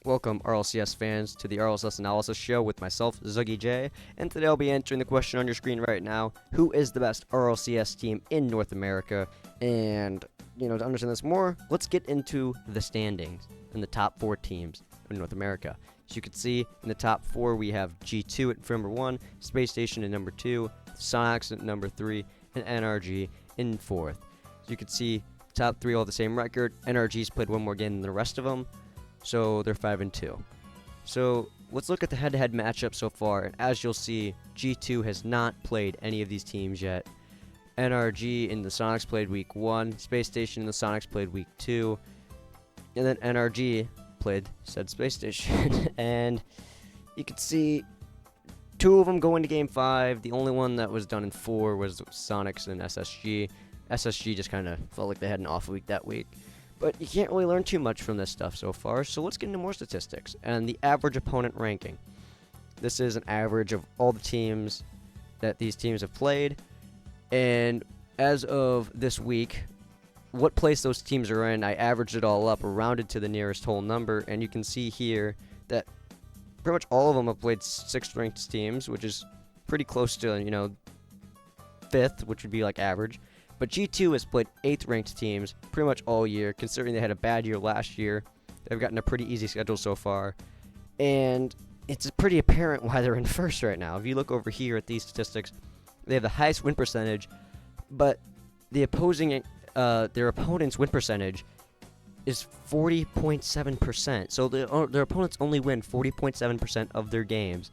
Welcome, RLCS fans, to the RLCS Analysis Show with myself, ZuggyJ, and today I'll be answering the question on your screen right now: who is the best RLCS team in North America? And, to understand this more, let's get into the standings and the top 4 teams in North America. As you can see, in the top 4, we have G2 at number 1, Space Station at number 2, Sonics at number 3, and NRG in 4th. As you can see, top 3 all have the same record. NRG's played one more game than the rest of them, so they're 5-2. So let's look at the head-to-head matchup so far. And as you'll see, G2 has not played any of these teams yet. NRG and the Sonics played week 1. Space Station and the Sonics played week 2. And then NRG played said Space Station. And you can see 2 of them go into Game 5. The only one that was done in 4 was Sonics and SSG. SSG just kind of felt like they had an off week that week. But you can't really learn too much from this stuff so far, so let's get into more statistics and the average opponent ranking. This is an average of all the teams that these teams have played, and as of this week, what place those teams are in, I averaged it all up, rounded to the nearest whole number, and you can see here that pretty much all of them have played 6th ranked teams, which is pretty close to, 5th, which would be like average. But G2 has played 8th ranked teams pretty much all year, considering they had a bad year last year. They've gotten a pretty easy schedule so far. And it's pretty apparent why they're in 1st right now. If you look over here at these statistics, they have the highest win percentage, but the their opponent's win percentage is 40.7%. So their opponents only win 40.7% of their games,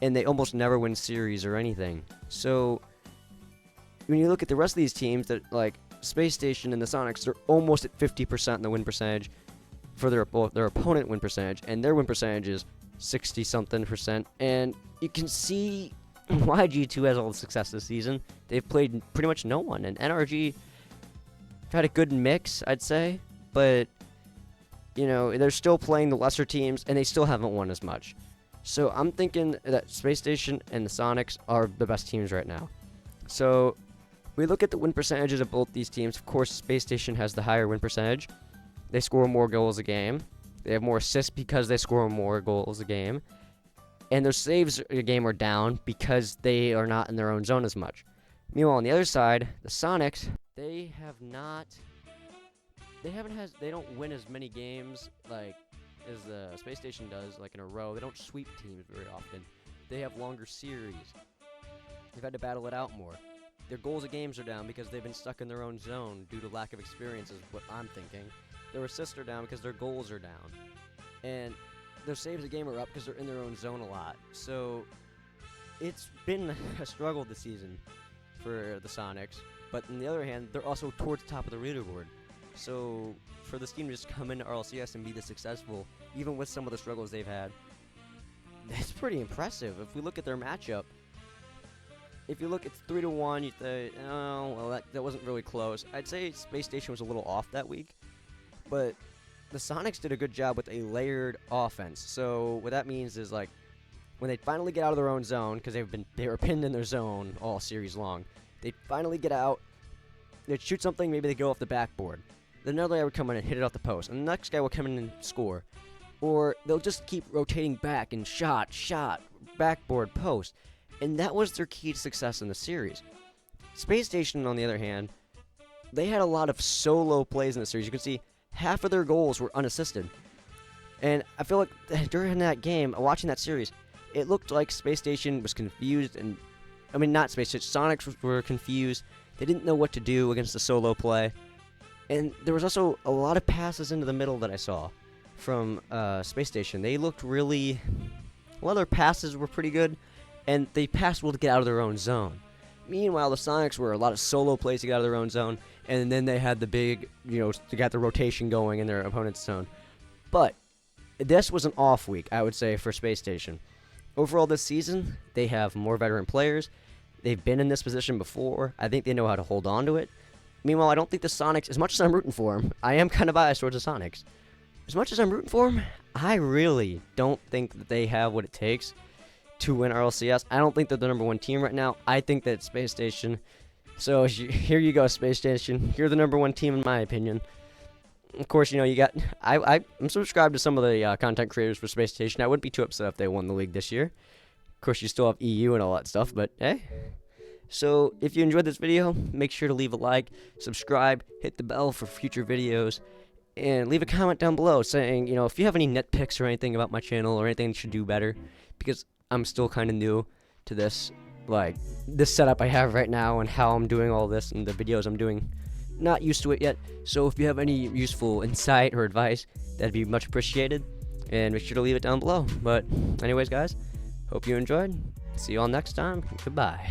and they almost never win series or anything. So when you look at the rest of these teams, that like Space Station and the Sonics, they're almost at 50% in the win percentage for their opponent win percentage, and their win percentage is 60-something%. And you can see why G2 has all the success this season. They've played pretty much no one, and NRG had a good mix, I'd say, but they're still playing the lesser teams, and they still haven't won as much. So I'm thinking that Space Station and the Sonics are the best teams right now. So we look at the win percentages of both these teams. Of course, Space Station has the higher win percentage. They score more goals a game. They have more assists because they score more goals a game. And their saves a game are down because they are not in their own zone as much. Meanwhile, on the other side, the Sonics, they don't win as many games like as the Space Station does, like in a row. They don't sweep teams very often. They have longer series. They've had to battle it out more. Their goals of games are down because they've been stuck in their own zone due to lack of experience, is what I'm thinking. Their assists are down because their goals are down. And their saves a game are up because they're in their own zone a lot. So it's been a struggle this season for the Sonics. But on the other hand, they're also towards the top of the leaderboard. So for this team to just come into RLCS and be this successful, even with some of the struggles they've had, that's pretty impressive. If we look at their matchup, if you look, it's 3-1. You say, oh, well, that wasn't really close. I'd say Space Station was a little off that week, but the Sonics did a good job with a layered offense. So what that means is, like, when they finally get out of their own zone, because they were pinned in their zone all series long, they finally get out. They'd shoot something, maybe they go off the backboard. Then another guy would come in and hit it off the post, and the next guy will come in and score. Or they'll just keep rotating back and shot, backboard, post. And that was their key to success in the series. Space Station, on the other hand, they had a lot of solo plays in the series. You can see half of their goals were unassisted. And I feel like during that game, watching that series, it looked like Space Station was confused. Not Space Station, Sonics were confused. They didn't know what to do against the solo play. And there was also a lot of passes into the middle that I saw from Space Station. They looked really... A lot of their passes were pretty good, and they passed well to get out of their own zone. Meanwhile, the Sonics were a lot of solo plays to get out of their own zone, and then they had the big, to get the rotation going in their opponent's zone. But this was an off week, I would say, for Space Station. Overall this season, they have more veteran players. They've been in this position before. I think they know how to hold on to it. Meanwhile, I don't think the Sonics, as much as I'm rooting for them, I am kind of biased towards the Sonics. As much as I'm rooting for them, I really don't think that they have what it takes to win RLCS. I don't think they're the number 1 team right now. I think that it's Space Station. So here you go, Space Station. You're the number 1 team in my opinion. of course, you know, you got I'm subscribed to some of the content creators for Space Station. I wouldn't be too upset if they won the league this year. Of course, you still have EU and all that stuff, but hey. So if you enjoyed this video, make sure to leave a like, subscribe, hit the bell for future videos, and leave a comment down below saying, you know, if you have any nitpicks or anything about my channel or anything that should do better, because I'm still kind of new to this, like, this setup I have right now and how I'm doing all this and the videos I'm doing. Not used to it yet, so if you have any useful insight or advice, that'd be much appreciated, and make sure to leave it down below. But anyways, guys, hope you enjoyed. See you all next time. Goodbye.